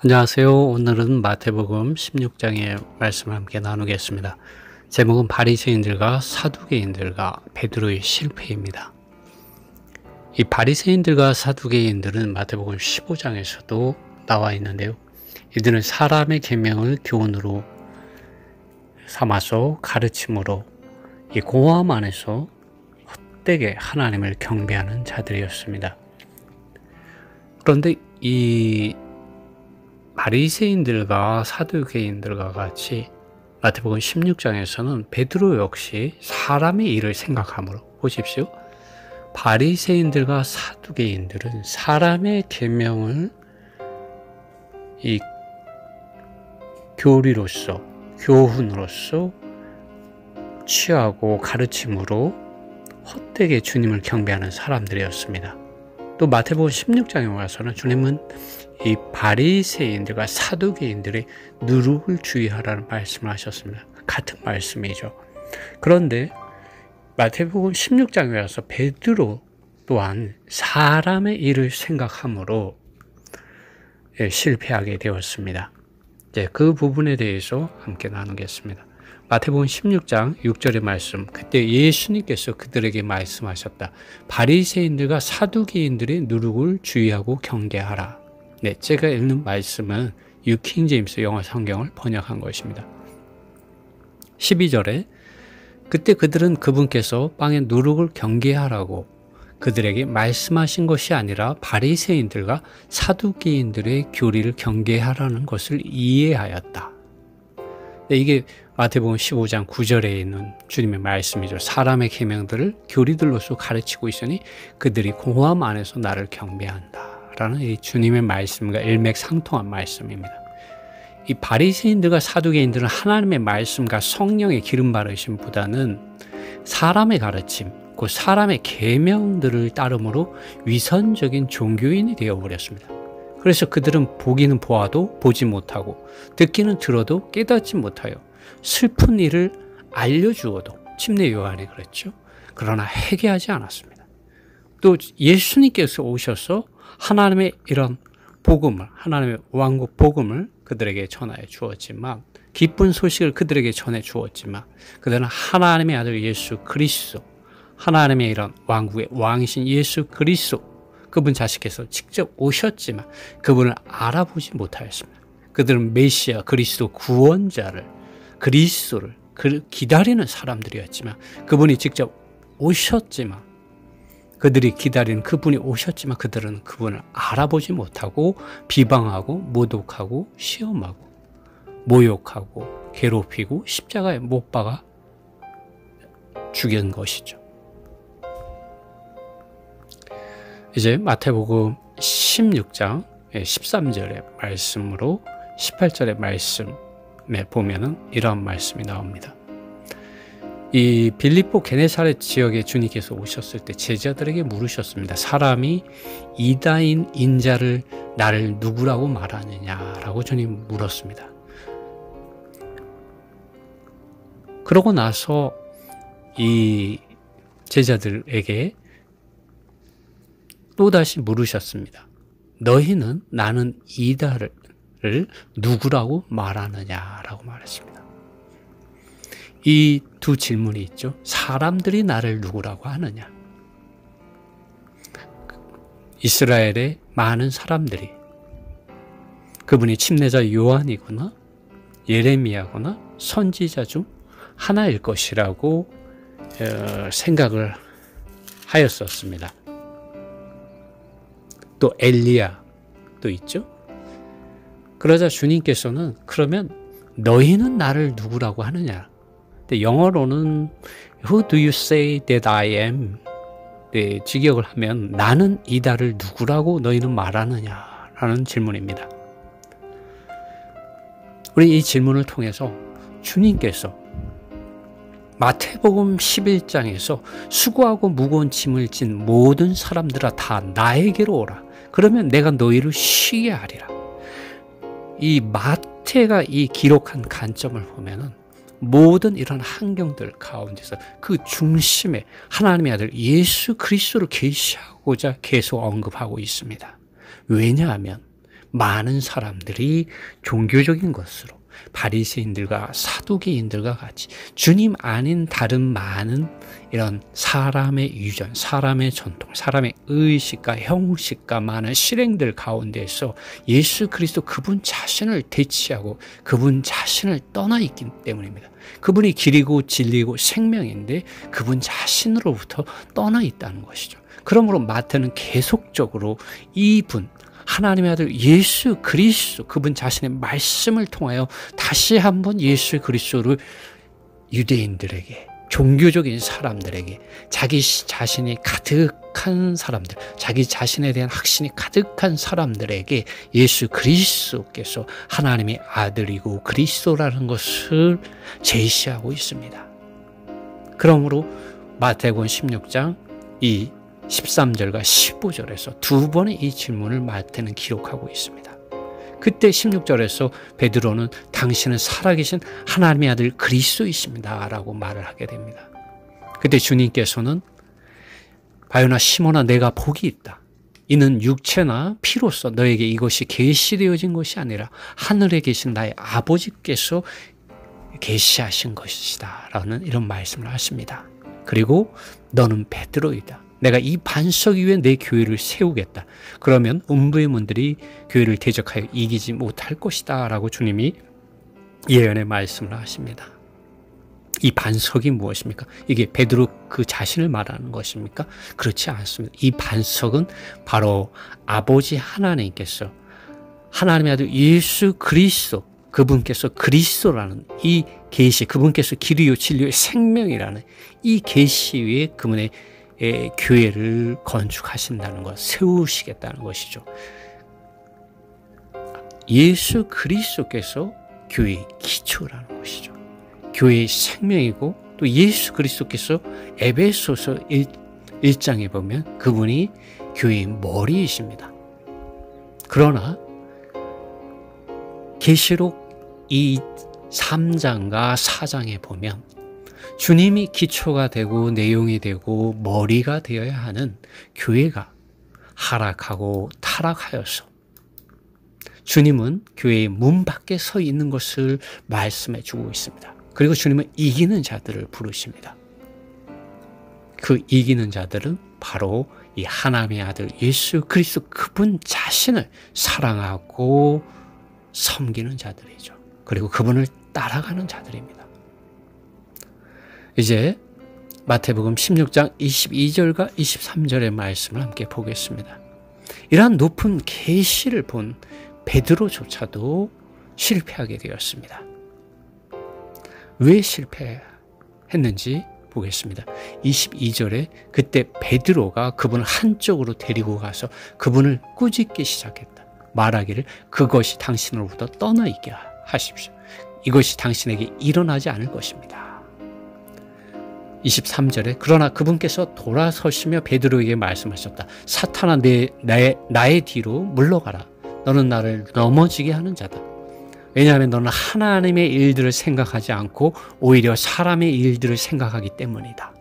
안녕하세요. 오늘은 마태복음 16장의 말씀을 함께 나누겠습니다. 제목은 바리새인들과 사두개인들과 베드로의 실패입니다. 이 바리새인들과 사두개인들은 마태복음 15장에서도 나와 있는데요. 이들은 사람의 계명을 교훈으로 삼아서 가르침으로 이 공허함 안에서 헛되게 하나님을 경배하는 자들이었습니다. 그런데 이 바리새인들과 사두개인들과 같이 마태복음 16장에서는 베드로 역시 사람의 일을 생각함으로, 보십시오. 바리새인들과 사두개인들은 사람의 계명을 이 교리로서, 교훈으로서 취하고 가르침으로 헛되게 주님을 경배하는 사람들이었습니다. 또 마태복음 16장에 와서는 주님은 이 바리새인들과 사두개인들의 누룩을 주의하라는 말씀을 하셨습니다. 같은 말씀이죠. 그런데 마태복음 16장에 와서 베드로 또한 사람의 일을 생각함으로 실패하게 되었습니다. 그 부분에 대해서 함께 나누겠습니다. 마태복음 16장 6절의 말씀, 그때 예수님께서 그들에게 말씀하셨다. 바리새인들과 사두개인들의 누룩을 주의하고 경계하라. 네, 제가 읽는 말씀은 뉴 킹 제임스 영어 성경을 번역한 것입니다. 12절에 그때 그들은 그분께서 빵의 누룩을 경계하라고 그들에게 말씀하신 것이 아니라 바리새인들과 사두개인들의 교리를 경계하라는 것을 이해하였다. 네, 이게 마태복음 15장 9절에 있는 주님의 말씀이죠. 사람의 계명들을 교리들로서 가르치고 있으니 그들이 공허함 안에서 나를 경배한다 라는 이 주님의 말씀과 일맥상통한 말씀입니다. 이 바리새인들과 사두개인들은 하나님의 말씀과 성령의 기름 바르심보다는 사람의 가르침, 그 사람의 계명들을 따름으로 위선적인 종교인이 되어버렸습니다. 그래서 그들은 보기는 보아도 보지 못하고 듣기는 들어도 깨닫지 못하여 슬픈 일을 알려주어도, 침례 요한이 그랬죠. 그러나 회개하지 않았습니다. 또 예수님께서 오셔서 하나님의 이런 복음을, 하나님의 왕국 복음을 그들에게 전하여 주었지만, 기쁜 소식을 그들에게 전해 주었지만, 그들은 하나님의 아들 예수 그리스도, 하나님의 이런 왕국의 왕이신 예수 그리스도, 그분 자식께서 직접 오셨지만 그분을 알아보지 못하였습니다. 그들은 메시아 그리스도 구원자를, 그리스도를 기다리는 사람들이었지만, 그분이 직접 오셨지만, 그들이 기다린 그분이 오셨지만 그들은 그분을 알아보지 못하고 비방하고 모독하고 시험하고 모욕하고 괴롭히고 십자가에 못 박아 죽인 것이죠. 이제 마태복음 16장 13절의 말씀으로 18절의 말씀에 보면은 이러한 말씀이 나옵니다. 이 빌립보 게네사렛 지역에 주님께서 오셨을 때 제자들에게 물으셨습니다. 사람이 이다인 인자를 나를 누구라고 말하느냐라고 주님 물었습니다. 그러고 나서 이 제자들에게 또다시 물으셨습니다. 너희는 나는 이다를 누구라고 말하느냐라고 말했습니다. 이 두 질문이 있죠. 사람들이 나를 누구라고 하느냐. 이스라엘의 많은 사람들이 그분이 침례자 요한이거나 예레미야거나 선지자 중 하나일 것이라고 생각을 하였었습니다. 또 엘리야도 있죠. 그러자 주님께서는 그러면 너희는 나를 누구라고 하느냐. 영어로는 Who do you say that I am? 네, 직역을 하면 나는 이다를 누구라고 너희는 말하느냐라는 질문입니다. 우리 이 질문을 통해서 주님께서 마태복음 11장에서 수고하고 무거운 짐을 진 모든 사람들아 다 나에게로 오라. 그러면 내가 너희를 쉬게 하리라. 이 마태가 이 기록한 관점을 보면은 모든 이런 환경들 가운데서 그 중심에 하나님의 아들 예수 그리스도를 계시하고자 계속 언급하고 있습니다. 왜냐하면 많은 사람들이 종교적인 것으로 바리새인들과 사두개인들과 같이 주님 아닌 다른 많은 이런 사람의 유전, 사람의 전통, 사람의 의식과 형식과 많은 실행들 가운데서 예수 그리스도 그분 자신을 대치하고 그분 자신을 떠나 있기 때문입니다. 그분이 길이고 진리고 생명인데 그분 자신으로부터 떠나 있다는 것이죠. 그러므로 마태는 계속적으로 이분 하나님의 아들 예수 그리스도 그분 자신의 말씀을 통하여 다시 한번 예수 그리스도를 유대인들에게, 종교적인 사람들에게, 자기 자신이 가득한 사람들, 자기 자신에 대한 확신이 가득한 사람들에게 예수 그리스도께서 하나님의 아들이고 그리스도라는 것을 제시하고 있습니다. 그러므로 마태복음 16장 이 13절과 15절에서 두 번의 이 질문을 마태는 기록하고 있습니다. 그때 16절에서 베드로는 당신은 살아계신 하나님의 아들 그리스도이십니다 라고 말을 하게 됩니다. 그때 주님께서는 바요나 시몬아 내가 복이 있다. 이는 육체나 피로써 너에게 이것이 계시되어진 것이 아니라 하늘에 계신 나의 아버지께서 계시하신 것이다 라는 이런 말씀을 하십니다. 그리고 너는 베드로이다. 내가 이 반석 위에 내 교회를 세우겠다. 그러면 음부의 문들이 교회를 대적하여 이기지 못할 것이다 라고 주님이 예언의 말씀을 하십니다. 이 반석이 무엇입니까? 이게 베드로 그 자신을 말하는 것입니까? 그렇지 않습니다. 이 반석은 바로 아버지 하나님께서 하나님의 아들 예수 그리스도 그분께서 그리스도라는 이 계시, 그분께서 길이요 진리요 생명이라는 이 계시 위에 그분의 교회를 건축하신다는 것, 세우시겠다는 것이죠. 예수 그리스도께서 교회의 기초라는 것이죠. 교회의 생명이고 또 예수 그리스도께서 에베소서 1장에 보면 그분이 교회의 머리이십니다. 그러나 계시록 이 3장과 4장에 보면 주님이 기초가 되고 내용이 되고 머리가 되어야 하는 교회가 하락하고 타락하여서 주님은 교회의 문 밖에 서 있는 것을 말씀해 주고 있습니다. 그리고 주님은 이기는 자들을 부르십니다. 그 이기는 자들은 바로 이 하나님의 아들 예수 그리스도 그분 자신을 사랑하고 섬기는 자들이죠. 그리고 그분을 따라가는 자들입니다. 이제 마태복음 16장 22절과 23절의 말씀을 함께 보겠습니다. 이러한 높은 계시를 본 베드로조차도 실패하게 되었습니다. 왜 실패했는지 보겠습니다. 22절에 그때 베드로가 그분을 한쪽으로 데리고 가서 그분을 꾸짖기 시작했다. 말하기를 그것이 당신으로부터 떠나 있게 하십시오. 이것이 당신에게 일어나지 않을 것입니다. 23절에 그러나 그분께서 돌아서시며 베드로에게 말씀하셨다. 사탄아 나의 뒤로 물러가라. 너는 나를 넘어지게 하는 자다. 왜냐하면 너는 하나님의 일들을 생각하지 않고 오히려 사람의 일들을 생각하기 때문이다.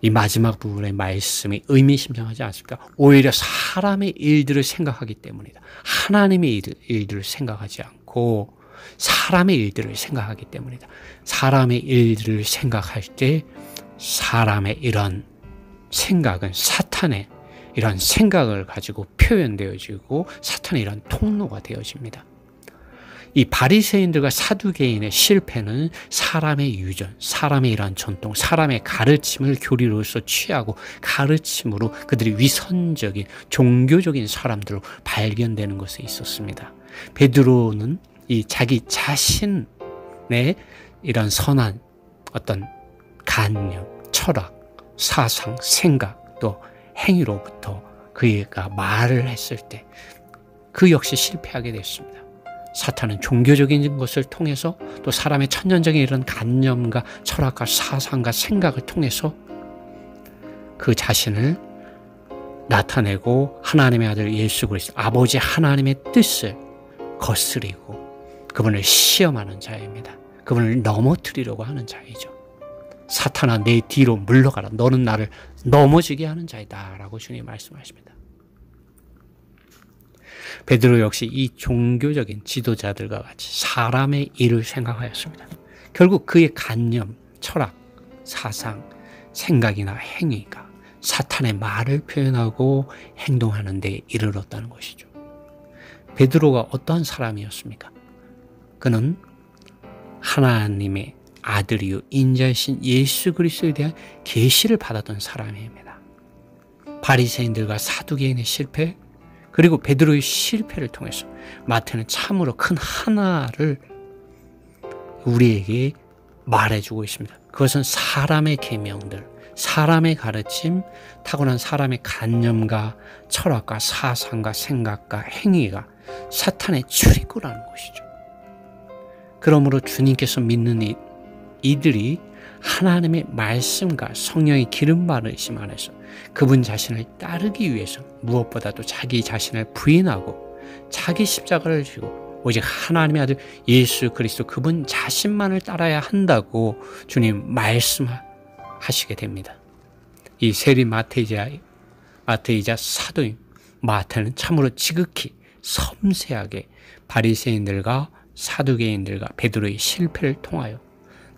이 마지막 부분의 말씀이 의미심장하지 않습니까? 오히려 사람의 일들을 생각하기 때문이다. 하나님의 일들을 생각하지 않고 사람의 일들을 생각하기 때문이다. 사람의 일들을 생각할 때 사람의 이런 생각은 사탄의 이런 생각을 가지고 표현되어지고 사탄의 이런 통로가 되어집니다. 이 바리새인들과 사두개인의 실패는 사람의 유전, 사람의 이러한 전통, 사람의 가르침을 교리로서 취하고 가르침으로 그들이 위선적인 종교적인 사람들로 발견되는 것에 있었습니다. 베드로는 이 자기 자신의 이런 선한 어떤 관념, 철학, 사상, 생각 또 행위로부터 그가 말을 했을 때 그 역시 실패하게 됐습니다. 사탄은 종교적인 것을 통해서 또 사람의 천년적인 이런 관념과 철학과 사상과 생각을 통해서 그 자신을 나타내고 하나님의 아들 예수 그리스도 아버지 하나님의 뜻을 거스리고 그분을 시험하는 자입니다. 그분을 넘어뜨리려고 하는 자이죠. 사탄아 내 뒤로 물러가라. 너는 나를 넘어지게 하는 자이다 라고 주님이 말씀하십니다. 베드로 역시 이 종교적인 지도자들과 같이 사람의 일을 생각하였습니다. 결국 그의 관념, 철학, 사상, 생각이나 행위가 사탄의 말을 표현하고 행동하는 데 이르렀다는 것이죠. 베드로가 어떠한 사람이었습니까? 그는 하나님의 아들이요 인자이신 예수 그리스도에 대한 계시를 받았던 사람입니다. 바리새인들과 사두개인의 실패, 그리고 베드로의 실패를 통해서 마태는 참으로 큰 하나를 우리에게 말해주고 있습니다. 그것은 사람의 계명들, 사람의 가르침, 타고난 사람의 관념과 철학과 사상과 생각과 행위가 사탄의 출입구라는 것이죠. 그러므로 주님께서 믿는 이들이 하나님의 말씀과 성령의 기름 바르심 안에서 그분 자신을 따르기 위해서 무엇보다도 자기 자신을 부인하고 자기 십자가를 지고 오직 하나님의 아들 예수 그리스도 그분 자신만을 따라야 한다고 주님 말씀하시게 됩니다. 이 세리 마태이자 사도인 마태는 참으로 지극히 섬세하게 바리새인들과 사두개인들과 베드로의 실패를 통하여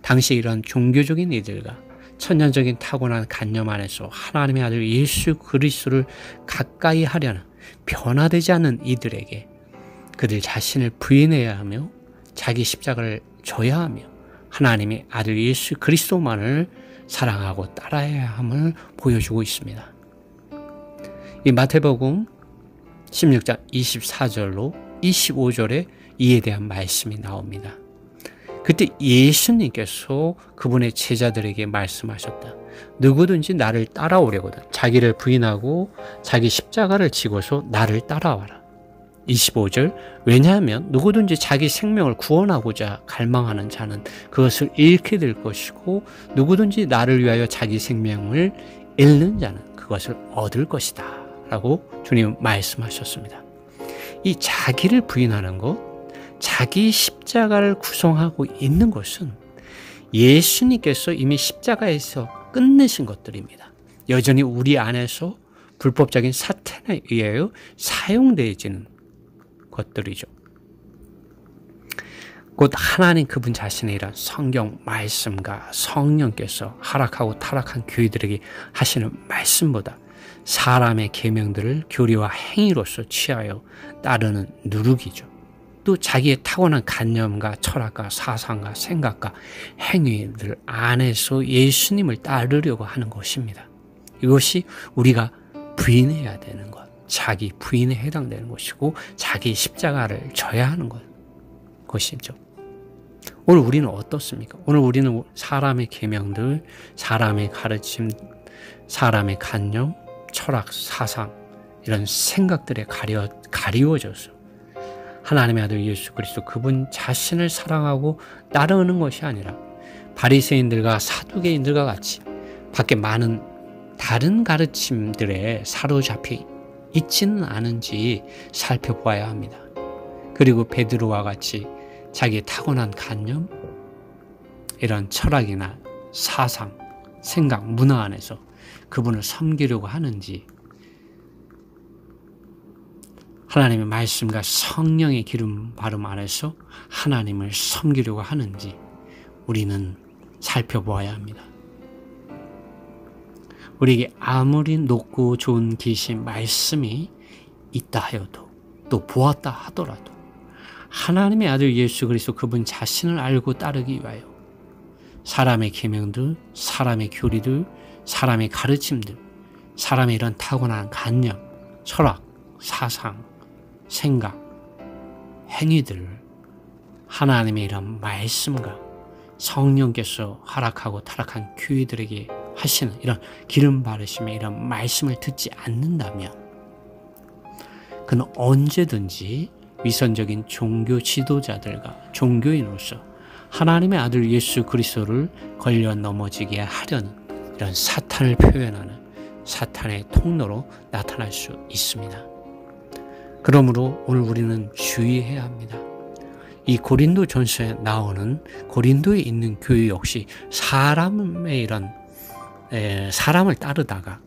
당시 이런 종교적인 이들과 천연적인 타고난 관념 안에서 하나님의 아들 예수 그리스도를 가까이 하려는 변화되지 않는 이들에게 그들 자신을 부인해야 하며 자기 십자가를 져야 하며 하나님의 아들 예수 그리스도만을 사랑하고 따라야 함을 보여주고 있습니다. 이 마태복음 16장 24절로 25절에 이에 대한 말씀이 나옵니다. 그때 예수님께서 그분의 제자들에게 말씀하셨다. 누구든지 나를 따라오려거든 자기를 부인하고 자기 십자가를 지고서 나를 따라와라. 25절 왜냐하면 누구든지 자기 생명을 구원하고자 갈망하는 자는 그것을 잃게 될 것이고 누구든지 나를 위하여 자기 생명을 잃는 자는 그것을 얻을 것이다 라고 주님 말씀하셨습니다. 이 자기를 부인하는 것, 자기 십자가를 구성하고 있는 것은 예수님께서 이미 십자가에서 끝내신 것들입니다. 여전히 우리 안에서 불법적인 사탄에 의하여 사용되어지는 것들이죠. 곧 하나님 그분 자신의 이런 성경 말씀과 성령께서 하락하고 타락한 교회들에게 하시는 말씀보다 사람의 계명들을 교리와 행위로서 취하여 따르는 누룩이죠. 또 자기의 타고난 관념과 철학과 사상과 생각과 행위들 안에서 예수님을 따르려고 하는 것입니다. 이것이 우리가 부인해야 되는 것, 자기 부인에 해당되는 것이고 자기 십자가를 져야 하는 것이죠. 오늘 우리는 어떻습니까? 오늘 우리는 사람의 계명들, 사람의 가르침, 사람의 관념, 철학, 사상 이런 생각들에 가리워져서 하나님의 아들 예수 그리스도 그분 자신을 사랑하고 따르는 것이 아니라 바리새인들과 사두개인들과 같이 밖에 많은 다른 가르침들에 사로잡혀 있지는 않은지 살펴보아야 합니다. 그리고 베드로와 같이 자기의 타고난 관념, 이런 철학이나 사상, 생각, 문화 안에서 그분을 섬기려고 하는지 하나님의 말씀과 성령의 기름 바름 안에서 하나님을 섬기려고 하는지 우리는 살펴보아야 합니다. 우리에게 아무리 높고 좋은 계신 말씀이 있다 하여도 또 보았다 하더라도 하나님의 아들 예수 그리스도 그분 자신을 알고 따르기 위하여 사람의 계명들, 사람의 교리들, 사람의 가르침들, 사람의 이런 타고난 관념, 철학, 사상, 생각, 행위들을 하나님의 이런 말씀과 성령께서 하락하고 타락한 교회들에게 하시는 이런 기름 바르심의 이런 말씀을 듣지 않는다면 그는 언제든지 위선적인 종교 지도자들과 종교인으로서 하나님의 아들 예수 그리스도를 걸려 넘어지게 하려는 이런 사탄을 표현하는 사탄의 통로로 나타날 수 있습니다. 그러므로 오늘 우리는 주의해야 합니다. 이 고린도 전서에 나오는 고린도에 있는 교회 역시 사람의 이런 사람을 따르다가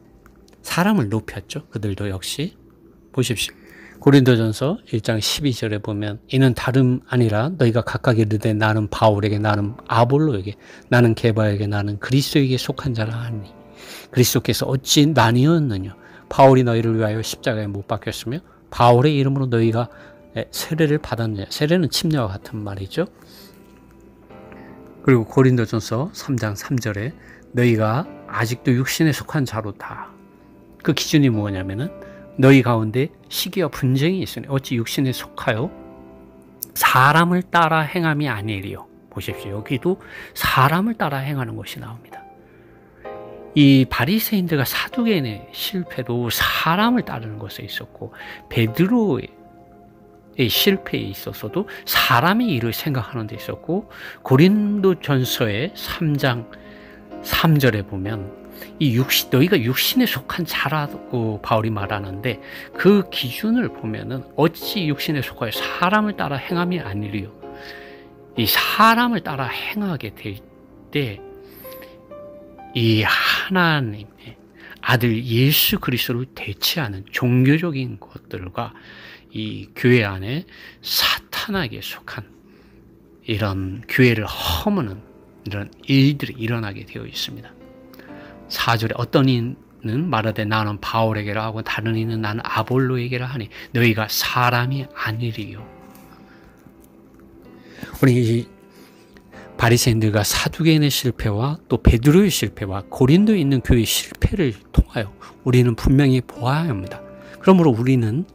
사람을 높였죠. 그들도 역시 보십시오. 고린도전서 1장 12절에 보면 이는 다름 아니라 너희가 각각 이르되 나는 바울에게 나는 아볼로에게 나는 게바에게 나는 그리스도에게 속한 자라 하니 그리스도께서 어찌 나뉘었느냐 바울이 너희를 위하여 십자가에 못 박혔으며 바울의 이름으로 너희가 세례를 받았느냐. 세례는 침례와 같은 말이죠. 그리고 고린도전서 3장 3절에 너희가 아직도 육신에 속한 자로다. 그 기준이 뭐냐면은 너희 가운데 시기와 분쟁이 있으니 어찌 육신에 속하여 사람을 따라 행함이 아니리요. 보십시오. 여기도 사람을 따라 행하는 것이 나옵니다. 이 바리새인들과 사두개인의 실패도 사람을 따르는 것에 있었고 베드로의 실패에 있어서도 사람의 일을 생각하는 데 있었고 고린도전서의 3장 3절에 보면 너희가 육신에 속한 자라고 바울이 말하는데 그 기준을 보면은 어찌 육신에 속하여 사람을 따라 행함이 아니리요. 이 사람을 따라 행하게 될 때 이 하나님의 아들 예수 그리스도를 대체하는 종교적인 것들과 이 교회 안에 사탄에게 속한 이런 교회를 허무는 이런 일들이 일어나게 되어 있습니다. 4절에 어떤 이는 말하되 나는 바울에게라 하고 다른 이는 나는 아볼로에게라 하니 너희가 사람이 아니리요. 우리 이 바리새인들과 사두개인의 실패와 또 베드로의 실패와 고린도에 있는 교회의 실패를 통하여 우리는 분명히 보아야 합니다. 그러므로 우리는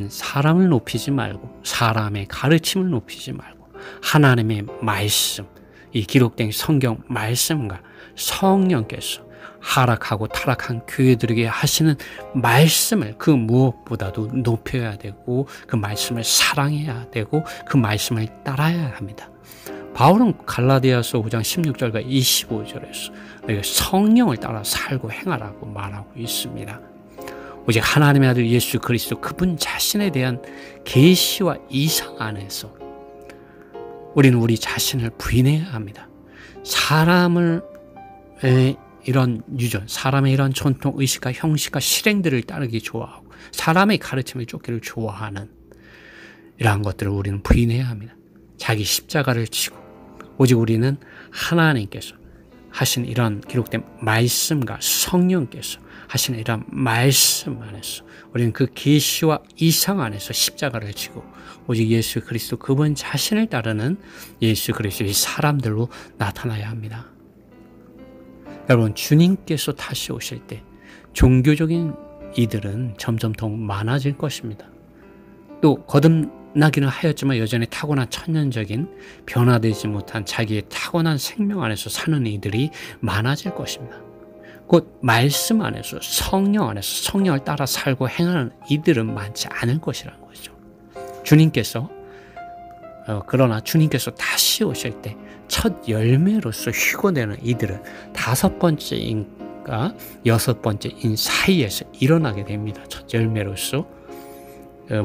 사람을 높이지 말고 사람의 가르침을 높이지 말고 하나님의 말씀, 이 기록된 성경 말씀과 성령께서 하락하고 타락한 교회들에게 하시는 말씀을 그 무엇보다도 높여야 되고 그 말씀을 사랑해야 되고 그 말씀을 따라야 합니다. 바울은 갈라디아서 5장 16절과 25절에서 너희가 성령을 따라 살고 행하라고 말하고 있습니다. 오직 하나님의 아들 예수 그리스도 그분 자신에 대한 계시와 이상 안에서 우리는 우리 자신을 부인해야 합니다. 사람의 이런 유전, 사람의 이런 전통, 의식과 형식과 실행들을 따르기 좋아하고 사람의 가르침을 쫓기를 좋아하는 이러한 것들을 우리는 부인해야 합니다. 자기 십자가를 지고 오직 우리는 하나님께서 하신 이런 기록된 말씀과 성령께서 하시는 이런 말씀 안에서 우리는 그 계시와 이상 안에서 십자가를 지고 오직 예수 그리스도 그분 자신을 따르는 예수 그리스도의 사람들로 나타나야 합니다. 여러분, 주님께서 다시 오실 때 종교적인 이들은 점점 더 많아질 것입니다. 또 거듭나기는 하였지만 여전히 타고난 천연적인 변화되지 못한 자기의 타고난 생명 안에서 사는 이들이 많아질 것입니다. 곧 말씀 안에서 성령 안에서 성령을 따라 살고 행하는 이들은 많지 않을 것이라는 거죠. 그러나 주님께서 다시 오실 때 첫 열매로서 휴거되는 이들은 5번째인가 6번째인 사이에서 일어나게 됩니다. 첫 열매로서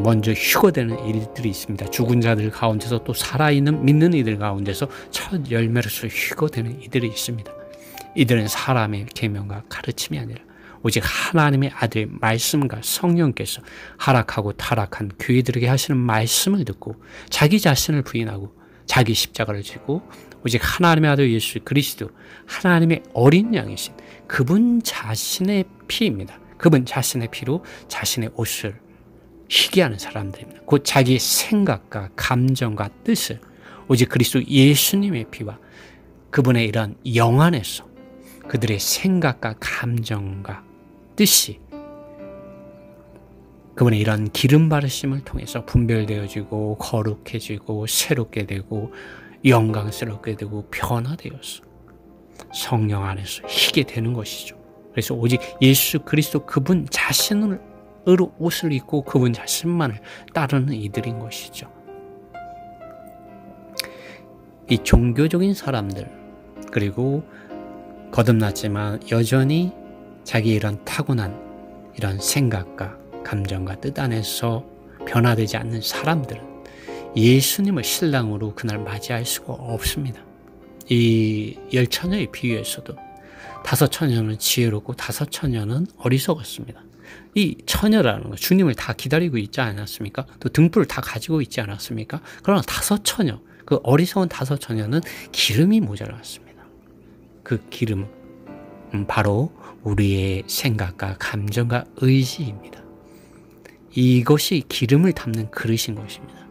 먼저 휴거되는 일들이 있습니다. 죽은 자들 가운데서 또 살아있는 믿는 이들 가운데서 첫 열매로서 휴거되는 이들이 있습니다. 이들은 사람의 계명과 가르침이 아니라 오직 하나님의 아들의 말씀과 성령께서 하락하고 타락한 교회들에게 하시는 말씀을 듣고 자기 자신을 부인하고 자기 십자가를 지고 오직 하나님의 아들 예수 그리스도 하나님의 어린 양이신 그분 자신의 피입니다. 그분 자신의 피로 자신의 옷을 희게 하는 사람들입니다. 곧 자기의 생각과 감정과 뜻을 오직 그리스도 예수님의 피와 그분의 이런 영 안에서 그들의 생각과 감정과 뜻이 그분의 이런 기름 바르심을 통해서 분별되어지고 거룩해지고 새롭게 되고 영광스럽게 되고 변화되어서 성령 안에서 희게 되는 것이죠. 그래서 오직 예수 그리스도 그분 자신으로 옷을 입고 그분 자신만을 따르는 이들인 것이죠. 이 종교적인 사람들 그리고 거듭났지만 여전히 자기 이런 타고난 이런 생각과 감정과 뜻 안에서 변화되지 않는 사람들은 예수님을 신랑으로 그날 맞이할 수가 없습니다. 이 10처녀의 비유에서도 5처녀는 지혜롭고 5처녀는 어리석었습니다. 이 처녀라는 거 주님을 다 기다리고 있지 않았습니까? 또 등불을 다 가지고 있지 않았습니까? 그러나 5처녀, 그 어리석은 5처녀는 기름이 모자랐습니다. 그 기름은 바로 우리의 생각과 감정과 의지입니다. 이것이 기름을 담는 그릇인 것입니다.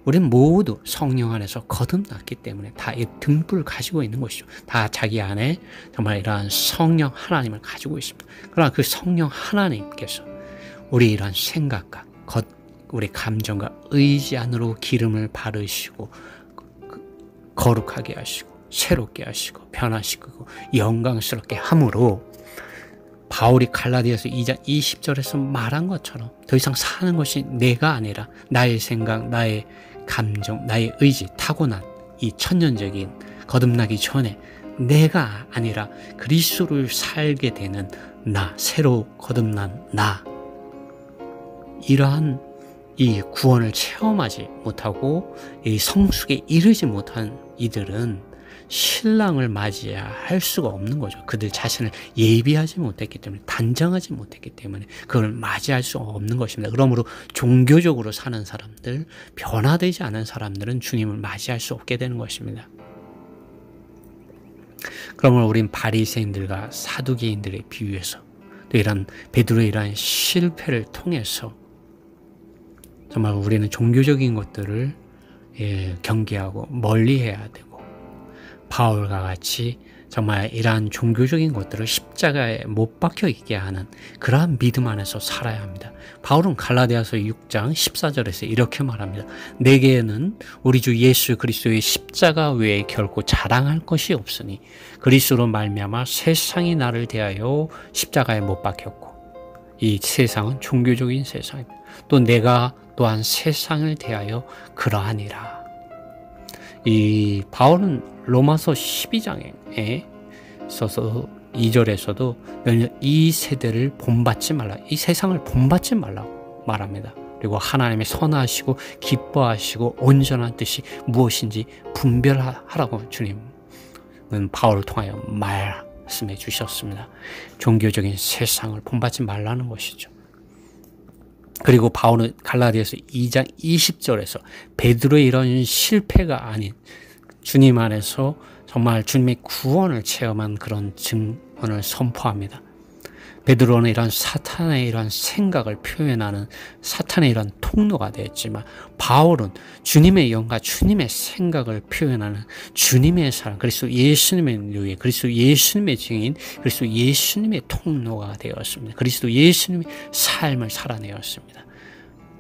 우리는 모두 성령 안에서 거듭났기 때문에 다 이 등불을 가지고 있는 것이죠. 다 자기 안에 정말 이러한 성령 하나님을 가지고 있습니다. 그러나 그 성령 하나님께서 우리 이러한 생각과 우리 감정과 의지 안으로 기름을 바르시고 거룩하게 하시고 새롭게 하시고 변화시키고 영광스럽게 함으로 바울이 갈라디아서 2장 20절에서 말한 것처럼 더 이상 사는 것이 내가 아니라 나의 생각, 나의 감정, 나의 의지, 타고난 이 천년적인 거듭나기 전에 내가 아니라 그리스도를 살게 되는 나, 새로 거듭난 나, 이러한 이 구원을 체험하지 못하고 이 성숙에 이르지 못한 이들은 신랑을 맞이할 수가 없는 거죠. 그들 자신을 예비하지 못했기 때문에, 단정하지 못했기 때문에 그걸 맞이할 수 없는 것입니다. 그러므로 종교적으로 사는 사람들, 변화되지 않은 사람들은 주님을 맞이할 수 없게 되는 것입니다. 그러므로 우린 바리새인들과 사두개인들에 비유해서 또 이런 베드로의 이러한 실패를 통해서 정말 우리는 종교적인 것들을 경계하고 멀리해야 되고, 바울과 같이 정말 이러한 종교적인 것들을 십자가에 못 박혀 있게 하는 그러한 믿음 안에서 살아야 합니다. 바울은 갈라디아서 6장 14절에서 이렇게 말합니다. 내게는 우리 주 예수 그리스도의 십자가 외에 결코 자랑할 것이 없으니 그리스도로 말미암아 세상이 나를 대하여 십자가에 못 박혔고, 이 세상은 종교적인 세상입니다. 또 내가 또한 세상을 대하여 그러하니라. 이 바울은 로마서 12장에 있어서 2절에서도 너희는 이 세대를 본받지 말라, 이 세상을 본받지 말라고 말합니다. 그리고 하나님의 선하시고 기뻐하시고 온전한 뜻이 무엇인지 분별하라고 주님은 바울을 통하여 말씀해 주셨습니다. 종교적인 세상을 본받지 말라는 것이죠. 그리고 바울은 갈라디아서 2장 20절에서 베드로의 이런 실패가 아닌 주님 안에서 정말 주님의 구원을 체험한 그런 증언을 선포합니다. 베드로는 이런 사탄의 이런 생각을 표현하는 사탄의 이런 통로가 되었지만, 바울은 주님의 영과 주님의 생각을 표현하는 주님의 사랑, 그리스도 예수님의 누이, 그리스도 예수님의 증인, 그리스도 예수님의 통로가 되었습니다. 그리스도 예수님의 삶을 살아내었습니다.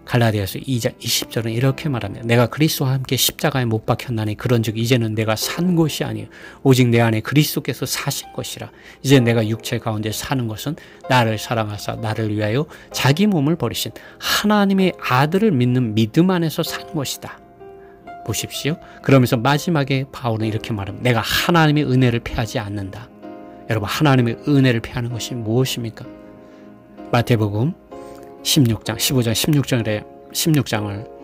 갈라디아서 2장 20절은 이렇게 말합니다. 내가 그리스도와 함께 십자가에 못 박혔나니 그런즉 이제는 내가 산 것이 아니요 오직 내 안에 그리스도께서 사신 것이라. 이제 내가 육체 가운데 사는 것은 나를 사랑하사 나를 위하여 자기 몸을 버리신 하나님의 아들을 믿는 믿음 안에서 산 것이다. 보십시오. 그러면서 마지막에 바울은 이렇게 말합니다. 내가 하나님의 은혜를 패하지 않는다. 여러분, 하나님의 은혜를 패하는 것이 무엇입니까? 마태복음 16장, 15장, 16장을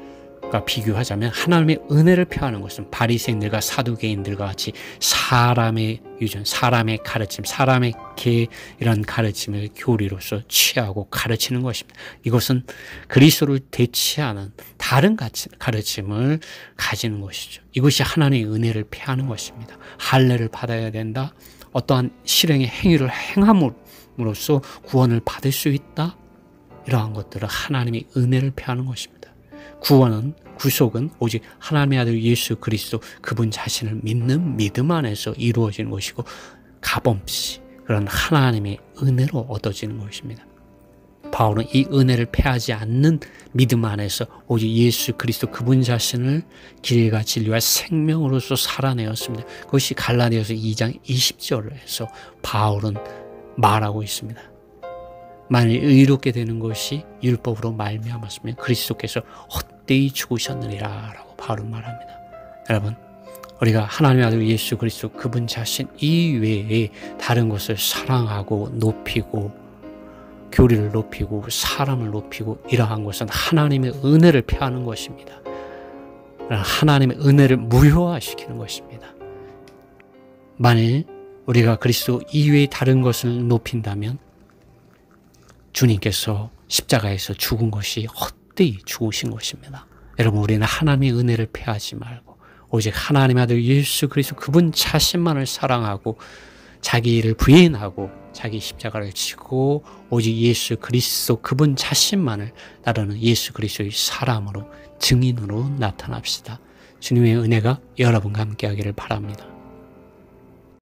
비교하자면 하나님의 은혜를 표하는 것은 바리새인들과 사두개인들과 같이 사람의 유전, 사람의 가르침, 사람의 이런 가르침을 교리로서 취하고 가르치는 것입니다. 이것은 그리스도를 대치하는 다른 가르침을 가지는 것이죠. 이것이 하나님의 은혜를 패하는 것입니다. 할례를 받아야 된다. 어떠한 실행의 행위를 행함으로써 구원을 받을 수 있다. 이러한 것들은 하나님의 은혜를 패하는 것입니다. 구속은 오직 하나님의 아들 예수 그리스도 그분 자신을 믿는 믿음 안에서 이루어지는 것이고, 값없이 그런 하나님의 은혜로 얻어지는 것입니다. 바울은 이 은혜를 패하지 않는 믿음 안에서 오직 예수 그리스도 그분 자신을 길과 진리와 생명으로서 살아내었습니다. 그것이 갈라디아서 2장 20절에서 바울은 말하고 있습니다. 만일 의롭게 되는 것이 율법으로 말미암았으면 그리스도께서 헛되이 죽으셨느니라 라고 바울은 말합니다. 여러분, 우리가 하나님의 아들 예수 그리스도 그분 자신 이외에 다른 것을 사랑하고 높이고 교리를 높이고 사람을 높이고 이러한 것은 하나님의 은혜를 패하는 것입니다. 하나님의 은혜를 무효화시키는 것입니다. 만일 우리가 그리스도 이외에 다른 것을 높인다면 주님께서 십자가에서 죽은 것이 헛되이 죽으신 것입니다. 여러분, 우리는 하나님의 은혜를 패하지 말고 오직 하나님의 아들 예수 그리스도 그분 자신만을 사랑하고 자기를 부인하고 자기 십자가를 지고 오직 예수 그리스도 그분 자신만을 따르는 예수 그리스도의 사람으로 증인으로 나타납시다. 주님의 은혜가 여러분과 함께하기를 바랍니다.